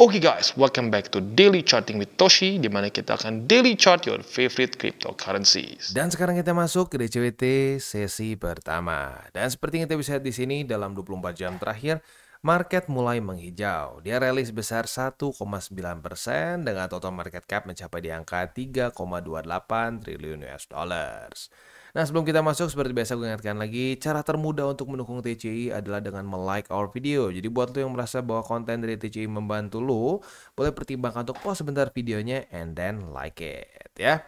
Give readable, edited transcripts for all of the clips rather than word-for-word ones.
Oke guys, welcome back to Daily Charting with Toshi, di mana kita akan daily chart your favorite cryptocurrencies. Dan sekarang kita masuk ke DCWT sesi pertama. Dan seperti yang kita bisa lihat di sini, dalam 24 jam terakhir, market mulai menghijau. Dia rally sebesar 1,9% dengan total market cap mencapai di angka 3,28 triliun US dollars. Nah, sebelum kita masuk, seperti biasa gue ingatkan lagi, cara termudah untuk mendukung TCI adalah dengan like our video. Jadi buat lo yang merasa bahwa konten dari TCI membantu lo, boleh pertimbangkan untuk pause sebentar videonya and then like it ya.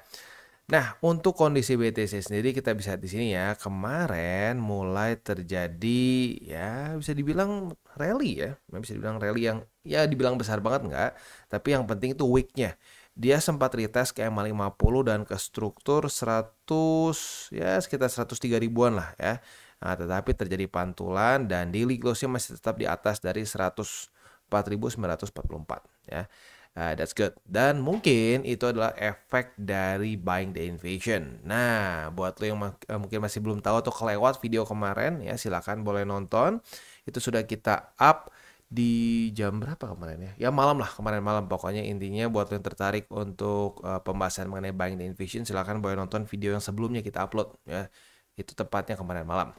Nah, untuk kondisi BTC sendiri kita bisa lihat di sini ya, kemarin mulai terjadi ya bisa dibilang rally ya. Bisa dibilang rally yang ya dibilang besar banget enggak, tapi yang penting itu weeknya. Dia sempat retest ke EMA 50 dan ke struktur 100 ya sekitar 103 ribuan lah ya. Nah, tetapi terjadi pantulan dan daily close-nya masih tetap di atas dari 104.944 ya. That's good. Dan mungkin itu adalah efek dari buying the invasion. Nah, buat lo yang mungkin masih belum tahu atau kelewat video kemarin ya, silakan boleh nonton. Itu sudah kita up di jam berapa kemarin ya? Ya malam lah, kemarin malam. Pokoknya intinya buat lo yang tertarik untuk pembahasan mengenai buying the invasion, silakan boleh nonton video yang sebelumnya kita upload ya. Itu tepatnya kemarin malam.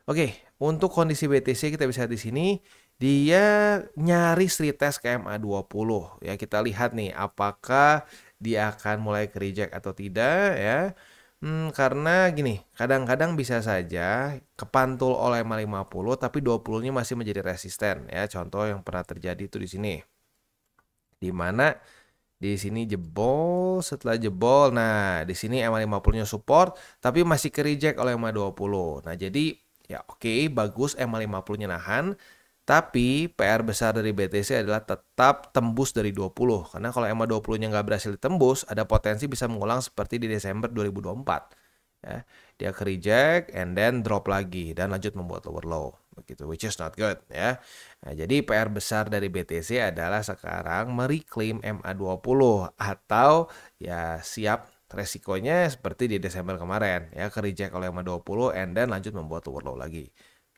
Oke, untuk kondisi BTC kita bisa lihat di sini dia nyaris retest ke MA20 ya. Kita lihat nih apakah dia akan mulai ke reject atau tidak ya. Karena gini, kadang-kadang bisa saja kepantul oleh MA50 tapi 20-nya masih menjadi resisten ya. Contoh yang pernah terjadi itu di sini. Di mana di sini jebol, setelah jebol, nah di sini MA50-nya support tapi masih ke reject oleh MA20. Nah, jadi ya oke, bagus MA50-nya nahan. Tapi PR besar dari BTC adalah tetap tembus dari 20. Karena kalau MA20-nya nggak berhasil ditembus, ada potensi bisa mengulang seperti di Desember 2024. Ya, dia ke reject and then drop lagi dan lanjut membuat lower low. Begitu, which is not good ya. Nah, jadi PR besar dari BTC adalah sekarang mereclaim MA20 atau ya siap resikonya seperti di Desember kemarin ya, ke reject oleh MA20 and then lanjut membuat lower low lagi.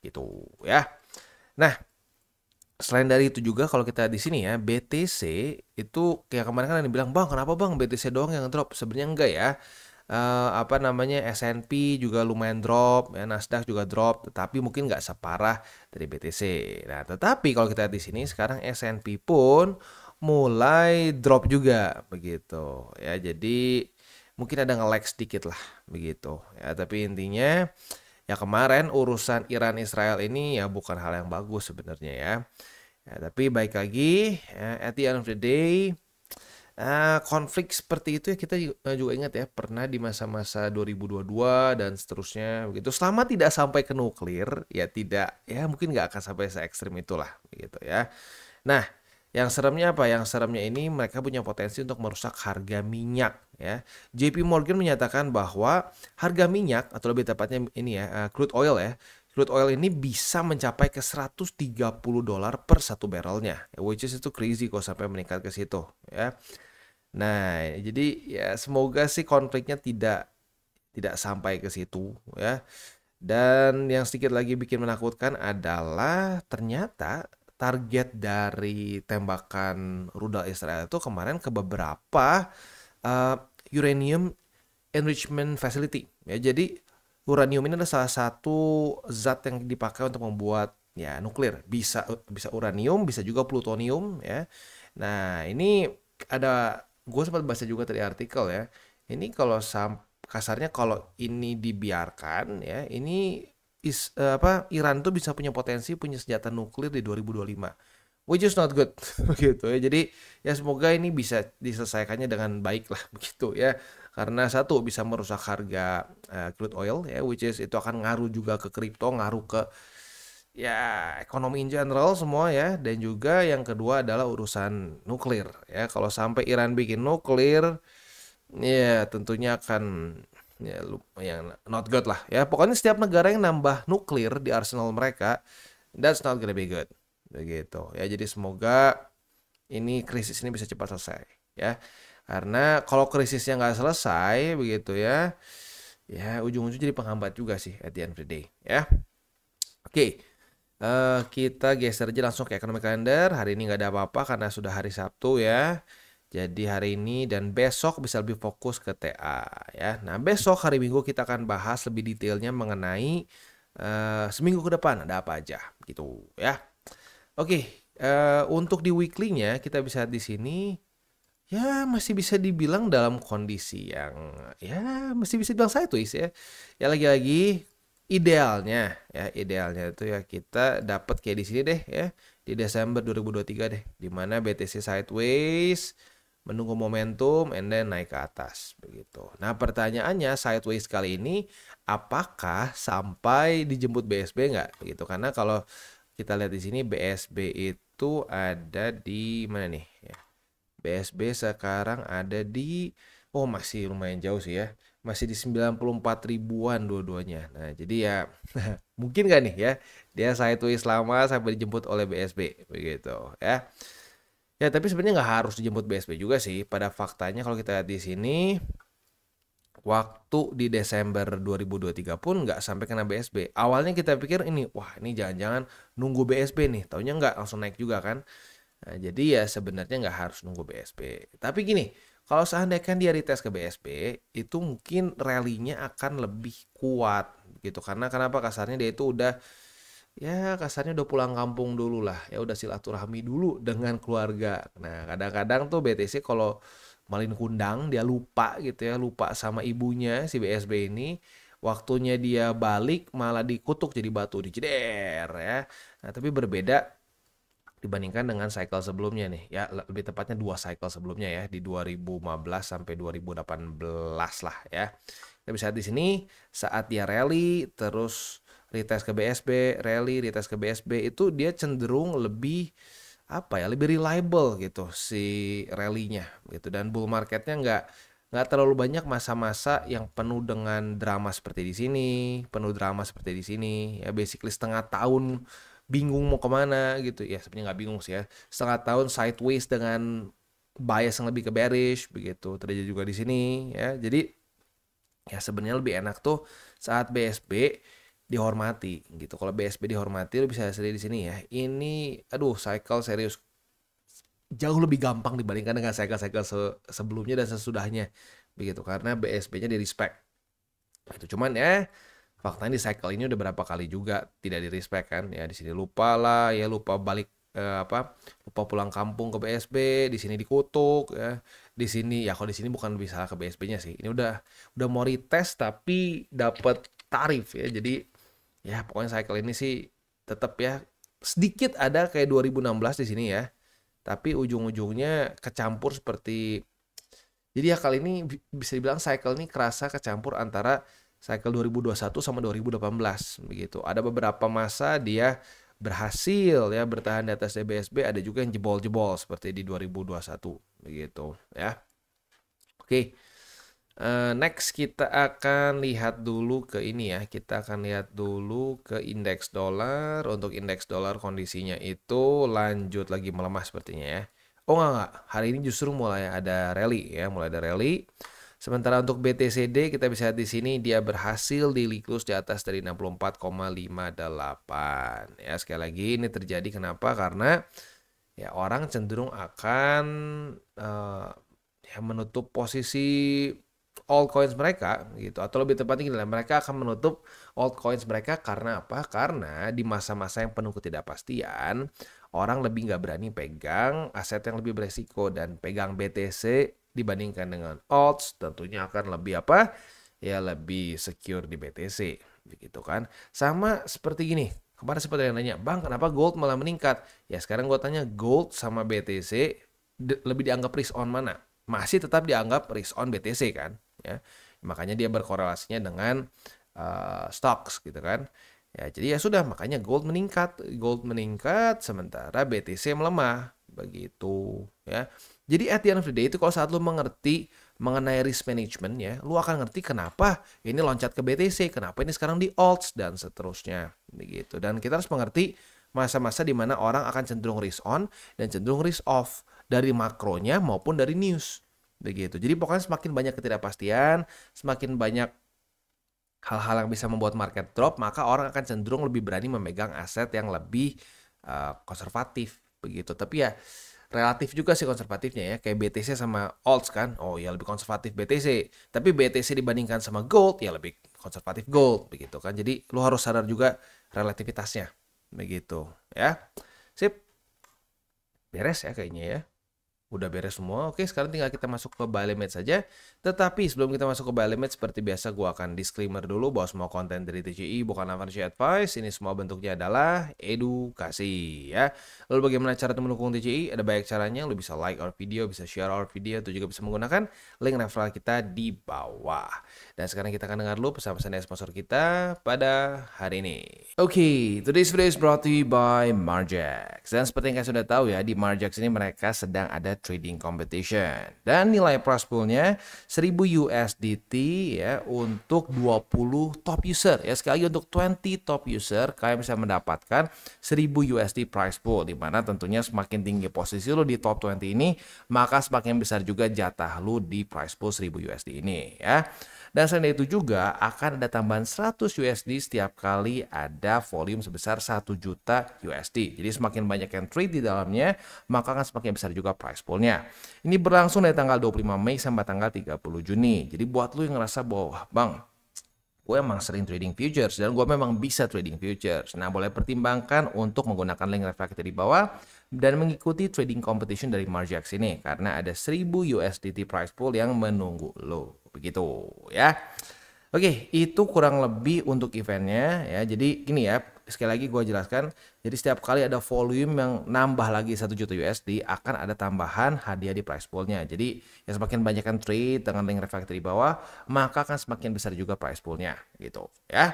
Gitu ya. Nah, selain dari itu juga kalau kita di sini ya, BTC itu kayak kemarin kan yang bilang, "Bang, kenapa Bang BTC doang yang drop?" Sebenarnya enggak ya. S&P juga lumayan drop, ya, Nasdaq juga drop, tetapi mungkin nggak separah dari BTC. Nah, tetapi kalau kita di sini sekarang S&P pun mulai drop juga begitu. Ya, jadi mungkin ada nge-lag sedikit lah begitu. Ya, tapi intinya ya kemarin urusan Iran Israel ini ya bukan hal yang bagus sebenarnya ya. Ya, tapi baik lagi ya, at the end of the day konflik seperti itu ya kita juga ingat ya pernah di masa-masa 2022 dan seterusnya begitu. Selama tidak sampai ke nuklir ya tidak ya mungkin nggak akan sampai se ekstrim itulah begitu ya. Nah, yang seremnya apa? Yang seremnya ini mereka punya potensi untuk merusak harga minyak ya. JP Morgan menyatakan bahwa harga minyak atau lebih tepatnya ini ya crude oil ya. Crude oil ini bisa mencapai ke $130 per satu barrelnya, which is itu crazy kok sampai meningkat ke situ ya. Nah, jadi ya semoga sih konfliknya tidak sampai ke situ ya. Dan yang sedikit lagi bikin menakutkan adalah ternyata target dari tembakan rudal Israel itu kemarin ke beberapa uranium enrichment facility ya. Jadi uranium ini adalah salah satu zat yang dipakai untuk membuat ya nuklir. Bisa uranium, bisa juga plutonium ya. Nah, ini ada gue sempat baca juga dari artikel ya. Ini kalau kasarnya kalau ini dibiarkan ya, ini Iran tuh bisa punya potensi punya senjata nuklir di 2025. Which is not good begitu ya. Jadi ya semoga ini bisa diselesaikannya dengan baik lah begitu ya. Karena satu bisa merusak harga crude oil ya, which is itu akan ngaruh juga ke kripto, ngaruh ke ya ekonomi in general semua ya. Dan juga yang kedua adalah urusan nuklir ya. Kalau sampai Iran bikin nuklir ya tentunya akan ya yang not good lah ya. Pokoknya setiap negara yang nambah nuklir di arsenal mereka, that's not gonna be good begitu ya. Jadi semoga ini krisis ini bisa cepat selesai ya. Karena kalau krisisnya nggak selesai begitu ya, ya ujung-ujung jadi penghambat juga sih at the end of the day ya. Oke. Kita geser aja langsung ke economic calendar. Hari ini nggak ada apa-apa karena sudah hari Sabtu ya. Jadi hari ini dan besok bisa lebih fokus ke TA ya. Nah besok hari Minggu kita akan bahas lebih detailnya mengenai seminggu ke depan ada apa aja gitu ya. Oke, untuk di weekly-nya kita bisa lihat di sini ya masih bisa dibilang dalam kondisi yang ya masih bisa dibilang sideways ya. Ya lagi-lagi idealnya itu ya kita dapat kayak di sini deh ya di Desember 2023 deh di mana BTC sideways menunggu momentum and then naik ke atas begitu. Nah, pertanyaannya sideways kali ini apakah sampai dijemput BSB nggak begitu? Karena kalau kita lihat di sini BSB itu ada di mana nih ya? BSB sekarang ada di masih lumayan jauh sih ya. Masih di 94 ribuan dua-duanya. Nah, jadi ya mungkin gak nih ya dia sideways lama sampai dijemput oleh BSB begitu ya. Ya, tapi sebenarnya nggak harus dijemput BSB juga sih. Pada faktanya kalau kita lihat di sini waktu di Desember 2023 pun nggak sampai kena BSB. Awalnya kita pikir ini jangan-jangan nunggu BSB nih. Taunya nggak langsung naik juga kan. Nah, jadi ya sebenarnya nggak harus nunggu BSB. Tapi gini, kalau seandainya dia retest ke BSB, itu mungkin rally-nya akan lebih kuat gitu. Karena kenapa kasarnya dia itu udah pulang kampung dulu lah. Ya udah silaturahmi dulu dengan keluarga. Nah, kadang-kadang tuh BTC kalau malin kundang dia lupa gitu ya, lupa sama ibunya si BSB ini. Waktunya dia balik malah dikutuk jadi batu, dijeder ya. Nah, tapi berbeda dibandingkan dengan cycle sebelumnya nih ya lebih tepatnya 2 cycle sebelumnya ya di 2015 sampai 2018 lah ya. Kita bisa lihat di sini saat dia rally terus retest ke BSB, rally retest ke BSB itu dia cenderung lebih lebih reliable gitu si rally-nya gitu dan bull marketnya nggak terlalu banyak masa-masa yang penuh dengan drama seperti di sini, penuh drama seperti di sini ya basically setengah tahun bingung mau kemana gitu ya sebenarnya nggak bingung sih ya setengah tahun sideways dengan bias yang lebih ke bearish begitu terjadi juga di sini ya jadi ya sebenarnya lebih enak tuh saat BSB dihormati gitu kalau BSB dihormati lo bisa lihat di sini ya ini cycle serius jauh lebih gampang dibandingkan dengan cycle-cycle sebelumnya dan sesudahnya begitu karena BSB-nya di respect itu cuman ya faktanya di cycle ini udah berapa kali juga tidak di respect kan ya di sini lupa lah ya lupa balik lupa pulang kampung ke BSB di sini dikutuk ya di sini ya kalau di sini bukan lebih salah ke BSB-nya sih ini udah mau retest tapi dapat tarif ya jadi ya pokoknya cycle ini sih tetap ya sedikit ada kayak 2016 di sini ya tapi ujung-ujungnya kecampur seperti jadi ya kali ini bisa dibilang cycle ini kerasa kecampur antara cycle 2021 sama 2018 begitu. Ada beberapa masa dia berhasil ya bertahan di atas DBSB, ada juga yang jebol-jebol seperti di 2021 begitu ya. Oke. Next kita akan lihat dulu ke ini ya. Kita akan lihat dulu ke indeks dolar. Untuk indeks dolar kondisinya itu lanjut lagi melemah sepertinya ya. Oh enggak. Hari ini justru mulai ada rally ya, mulai ada rally. Sementara untuk BTCD kita bisa lihat di sini dia berhasil di close di atas dari 64,58. Ya, sekali lagi ini terjadi kenapa? Karena ya orang cenderung akan menutup posisi altcoins mereka gitu atau lebih tepatnya gini lah mereka akan menutup altcoins mereka karena apa? Karena di masa-masa yang penuh ketidakpastian orang lebih nggak berani pegang aset yang lebih beresiko dan pegang BTC dibandingkan dengan alts tentunya akan lebih lebih secure di BTC begitu kan sama seperti gini kemarin seperti yang nanya bang kenapa gold malah meningkat ya sekarang gue tanya gold sama BTC lebih dianggap risk on mana masih tetap dianggap risk on BTC kan ya makanya dia berkorelasinya dengan stocks gitu kan ya jadi ya sudah makanya gold meningkat sementara BTC melemah begitu ya jadi at the end of the day itu kalau saat lu mengerti mengenai risk management ya lu akan ngerti kenapa ini loncat ke BTC kenapa ini sekarang di alts dan seterusnya begitu dan kita harus mengerti masa-masa di mana orang akan cenderung risk on dan cenderung risk off dari makronya maupun dari news begitu jadi pokoknya semakin banyak ketidakpastian semakin banyak hal-hal yang bisa membuat market drop, maka orang akan cenderung lebih berani memegang aset yang lebih konservatif begitu. Tapi ya relatif juga sih konservatifnya ya, kayak BTC sama Alts kan. Oh ya lebih konservatif BTC. Tapi BTC dibandingkan sama gold ya lebih konservatif gold begitu kan. Jadi lu harus sadar juga relativitasnya begitu ya. Sip. Beres ya kayaknya ya. Udah beres semua. Oke, sekarang tinggal kita masuk ke buy limit saja. Tetapi sebelum kita masuk ke buy limit, seperti biasa gue akan disclaimer dulu bahwa semua konten dari TCI bukan financial advice. Ini semua bentuknya adalah edukasi ya. Lalu bagaimana cara mendukung TCI? Ada banyak caranya. Lu bisa like our video, bisa share our video, itu juga bisa menggunakan link referral kita di bawah. Dan sekarang kita akan dengar dulu pesan-pesan dari sponsor kita pada hari ini. Oke, today's video is brought to you by Margex. Dan seperti yang kalian sudah tahu ya, di Margex ini mereka sedang ada trading competition. Dan nilai prize poolnya 1000 USDT ya untuk 20 top user. Ya sekali lagi untuk 20 top user kalian bisa mendapatkan 1000 USD prize pool, di mana tentunya semakin tinggi posisi lo di top 20 ini, maka semakin besar juga jatah lo di prize pool 1000 USD ini ya. Dan selain itu juga akan ada tambahan 100 USD setiap kali ada volume sebesar 1 juta USD. Jadi semakin banyak yang trade di dalamnya, maka akan semakin besar juga price poolnya. Ini berlangsung dari tanggal 25 Mei sampai tanggal 30 Juni. Jadi buat lu yang ngerasa bahwa, bang, gue emang sering trading futures dan gue memang bisa trading futures. Nah, boleh pertimbangkan untuk menggunakan link reflektor di bawah dan mengikuti trading competition dari Margex ini karena ada 1000 USDT price pool yang menunggu lo. Begitu ya. Oke, itu kurang lebih untuk eventnya ya. Jadi gini ya, sekali lagi gue jelaskan. Jadi setiap kali ada volume yang nambah lagi 1 juta USD akan ada tambahan hadiah di price poolnya. Jadi ya semakin banyak kan trade dengan link reflektor di bawah, maka akan semakin besar juga price poolnya gitu ya.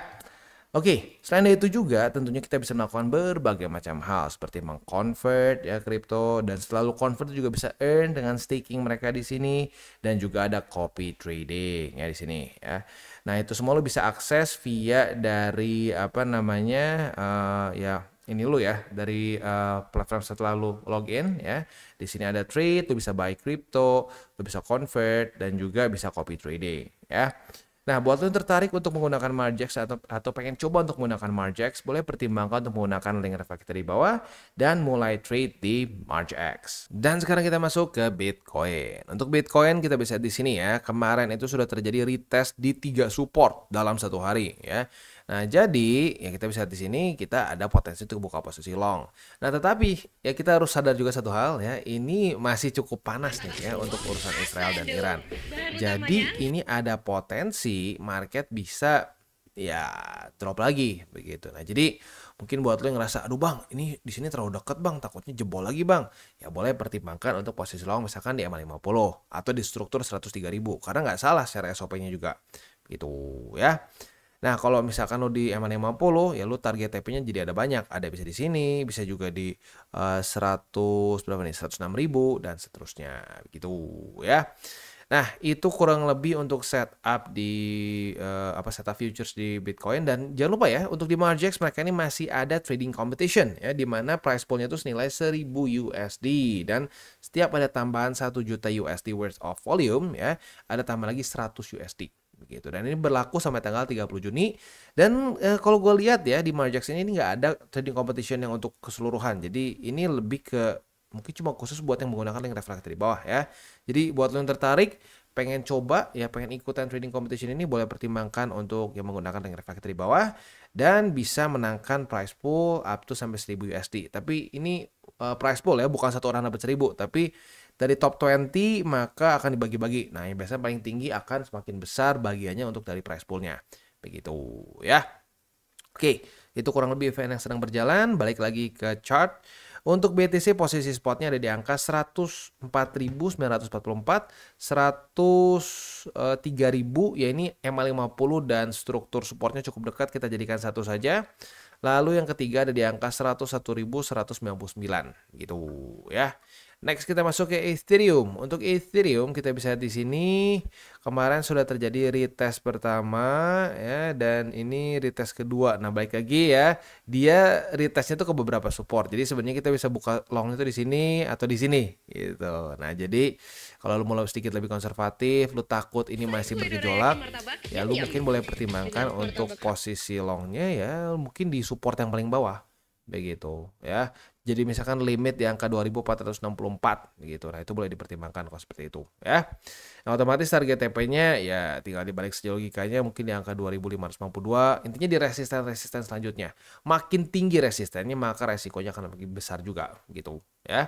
Oke, selain itu juga tentunya kita bisa melakukan berbagai macam hal seperti mengconvert ya kripto, dan selalu convert juga bisa earn dengan staking mereka di sini, dan juga ada copy trading ya di sini ya. Nah, itu semua lo bisa akses via dari apa namanya ya ini lo ya dari platform setelah lo login ya. Di sini ada trade, lo bisa buy crypto, lo bisa convert, dan juga bisa copy trading ya. Nah, buat lo yang tertarik untuk menggunakan Margex atau pengen coba untuk menggunakan Margex, boleh pertimbangkan untuk menggunakan link reflektor di bawah dan mulai trade di Margex. Dan sekarang kita masuk ke Bitcoin. Untuk Bitcoin kita bisa di sini ya. Kemarin itu sudah terjadi retest di 3 support dalam satu hari ya. Nah, jadi ya kita bisa di sini kita ada potensi untuk buka posisi long. Nah, tetapi ya kita harus sadar juga satu hal ya, ini masih cukup panas nih ya untuk urusan Israel dan Iran. Jadi ini ada potensi market bisa ya drop lagi begitu. Nah, jadi mungkin buat lo yang ngerasa, aduh bang, ini di sini terlalu dekat bang, takutnya jebol lagi bang. Ya boleh pertimbangkan untuk posisi long misalkan di EMA 50 atau di struktur 103.000 karena nggak salah secara SOP-nya juga gitu ya. Nah, kalau misalkan lo di EMA 50 ya lo target TP-nya jadi ada banyak. Ada bisa di sini, bisa juga di 100 berapa nih? 106.000 dan seterusnya gitu ya. Nah, itu kurang lebih untuk setup di setup futures di Bitcoin. Dan jangan lupa ya, untuk di Margex mereka ini masih ada trading competition ya, di mana price poolnya itu senilai 1000 USD dan setiap ada tambahan 1 juta USD worth of volume ya, ada tambah lagi 100 USD begitu. Dan ini berlaku sampai tanggal 30 Juni. Dan kalau gue lihat ya di Margex ini nggak ada trading competition yang untuk keseluruhan. Jadi ini lebih ke mungkin cuma khusus buat yang menggunakan link reflektor di bawah ya. Jadi buat lo yang tertarik pengen coba ya, pengen ikutan trading competition ini, boleh pertimbangkan untuk yang menggunakan link reflektor di bawah dan bisa menangkan price pool up to sampai 1000 USD. Tapi ini price pool ya, bukan satu orang dapat 1000, tapi dari top 20 maka akan dibagi-bagi. Nah, yang biasanya paling tinggi akan semakin besar bagiannya untuk dari price poolnya. Begitu ya. Oke, itu kurang lebih event yang sedang berjalan. Balik lagi ke chart. Untuk BTC posisi spotnya ada di angka 104.944, 103.000 ya, ini EMA 50 dan struktur supportnya cukup dekat, kita jadikan satu saja. Lalu yang ketiga ada di angka 101.199 gitu ya. Next kita masuk ke Ethereum. Untuk Ethereum kita bisa lihat di sini kemarin sudah terjadi retest pertama ya, dan ini retest kedua. Nah, balik lagi ya, dia retestnya tuh ke beberapa support. Jadi sebenarnya kita bisa buka long itu di sini atau di sini gitu. Nah, jadi kalau lu mau sedikit lebih konservatif, lu takut ini masih bergejolak, ya lu mungkin boleh pertimbangkan untuk posisi longnya ya mungkin di support yang paling bawah begitu ya. Jadi misalkan limit di angka 2464 gitu. Nah, itu boleh dipertimbangkan kalau seperti itu ya. Nah, otomatis target TP-nya ya tinggal dibalik sejauh logikanya mungkin di angka 2552. Intinya di resisten-resisten selanjutnya. Makin tinggi resistennya maka resikonya akan lebih besar juga gitu ya.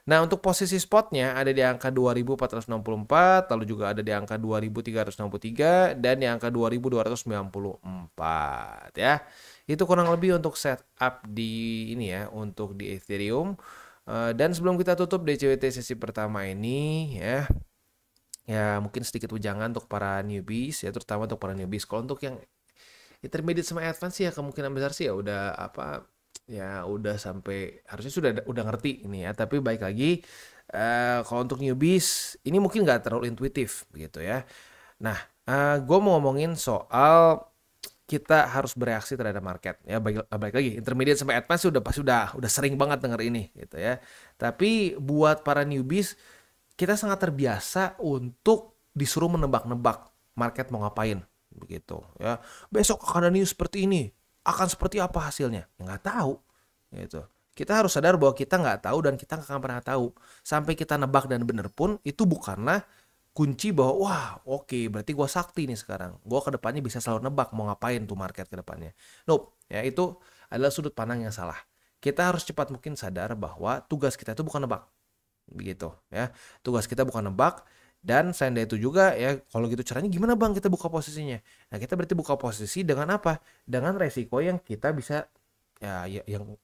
Nah, untuk posisi spotnya ada di angka 2464, lalu juga ada di angka 2363 dan di angka 2294 ya. Itu kurang lebih untuk setup di ini ya, untuk di Ethereum. Dan sebelum kita tutup DCWT sesi pertama ini ya, ya mungkin sedikit wejangan untuk para newbies ya, terutama untuk para newbies. Kalau untuk yang intermediate sama advance ya kemungkinan besar sih ya udah udah sampai harusnya udah ngerti ini ya. Tapi baik lagi kalau untuk newbies ini mungkin nggak terlalu intuitif gitu ya. Nah, gue mau ngomongin soal kita harus bereaksi terhadap market ya. Baik lagi intermediate sampai advance udah sering banget denger ini gitu ya. Tapi buat para newbies kita sangat terbiasa untuk disuruh menebak-nebak market mau ngapain begitu ya. Besok akan ada news seperti ini, akan seperti apa hasilnya? Nggak tahu gitu. Kita harus sadar bahwa kita nggak tahu dan kita nggak akan pernah tahu sampai kita nebak dan bener pun itu bukanlah kunci bahwa wah oke, berarti gue sakti nih sekarang. Gue ke depannya bisa selalu nebak mau ngapain tuh market ke depannya. Nope, ya itu adalah sudut pandang yang salah. Kita harus cepat mungkin sadar bahwa tugas kita itu bukan nebak. Begitu ya. Tugas kita bukan nebak dan selain dari itu juga ya kalau gitu caranya gimana Bang kita buka posisinya? Nah, kita berarti buka posisi dengan apa? Dengan resiko yang kita bisa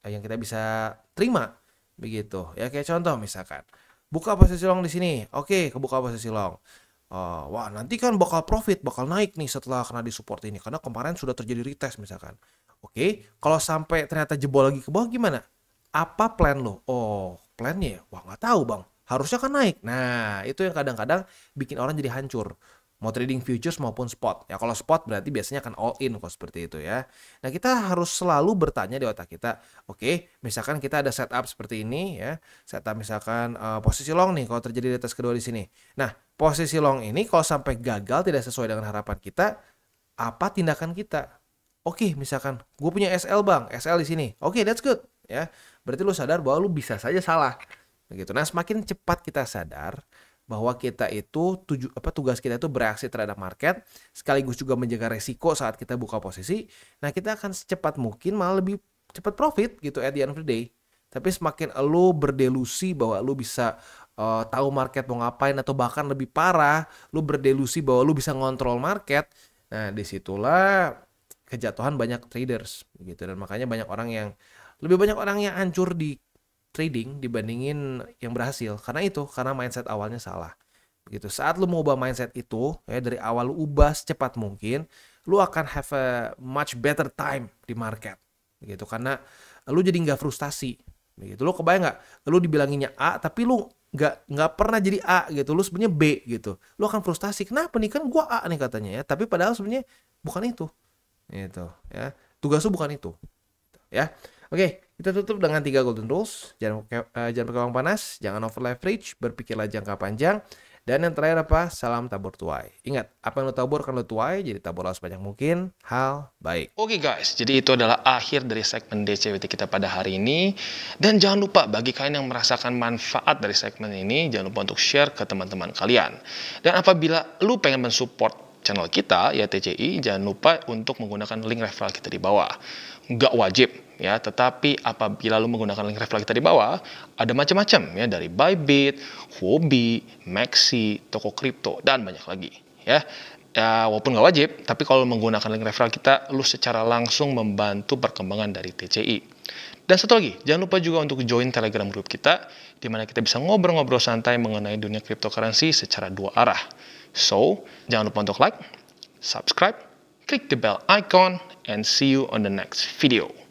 yang kita bisa terima begitu. Ya kayak contoh misalkan buka posisi long di sini. Oke, kebuka posisi long. Wah, nanti kan bakal profit, bakal naik nih setelah kena di support ini. Karena kemarin sudah terjadi retest misalkan. Oke, kalau sampai ternyata jebol lagi ke bawah gimana? Apa plan lo? Oh, plannya ya? Wah, nggak tahu bang. Harusnya kan naik. Nah, itu yang kadang-kadang bikin orang jadi hancur. Mau trading futures maupun spot. Ya kalau spot berarti biasanya akan all in kalau seperti itu ya. Nah, kita harus selalu bertanya di otak kita. Oke, misalkan kita ada setup seperti ini ya. Setup misalkan posisi long nih kalau terjadi di atas kedua di sini. Nah, posisi long ini kalau sampai gagal tidak sesuai dengan harapan kita, apa tindakan kita? Oke, misalkan gue punya SL bang, SL di sini. Oke, that's good ya. Berarti lu sadar bahwa lu bisa saja salah. Begitu. Nah, semakin cepat kita sadar bahwa kita itu tugas kita itu bereaksi terhadap market sekaligus juga menjaga resiko saat kita buka posisi. Nah, kita akan secepat mungkin malah lebih cepat profit gitu at the end of the day. Tapi semakin lu berdelusi bahwa lu bisa tahu market mau ngapain atau bahkan lebih parah, lu berdelusi bahwa lu bisa ngontrol market. Nah, disitulah kejatuhan banyak traders gitu dan makanya lebih banyak orang yang hancur di trading dibandingin yang berhasil karena mindset awalnya salah gitu. Saat lu mau ubah mindset itu ya dari awal lu ubah secepat mungkin, lu akan have a much better time di market gitu karena lu jadi nggak frustasi gitu. Lu kebayang nggak lu dibilanginnya A tapi lu nggak pernah jadi A gitu, lu sebenarnya B gitu, lu akan frustasi kenapa nih kan gua A nih katanya ya tapi padahal sebenarnya bukan itu gitu ya, tugas lu bukan itu ya. Oke, kita tutup dengan 3 golden rules. Jangan pakai uang panas, jangan over leverage, berpikirlah jangka panjang. Dan yang terakhir apa? Salam tabur tuai. Ingat, apa yang lo tabur kan lo tuai, jadi taburlah sebanyak mungkin hal baik. Oke guys, jadi itu adalah akhir dari segmen DCWT kita pada hari ini. Dan jangan lupa bagi kalian yang merasakan manfaat dari segmen ini, jangan lupa untuk share ke teman-teman kalian. Dan apabila lu pengen mensupport channel kita, ya TCI, jangan lupa untuk menggunakan link referral kita di bawah. Nggak wajib ya, tetapi apabila lu menggunakan link referral kita di bawah, ada macam-macam ya, dari Bybit, Huobi, Maxi, toko kripto dan banyak lagi ya. Ya walaupun nggak wajib, tapi kalau menggunakan link referral kita, lu secara langsung membantu perkembangan dari TCI. Dan satu lagi, jangan lupa juga untuk join Telegram group kita, di mana kita bisa ngobrol-ngobrol santai mengenai dunia cryptocurrency secara 2 arah. So, jangan lupa untuk like, subscribe, click the bell icon, and see you on the next video.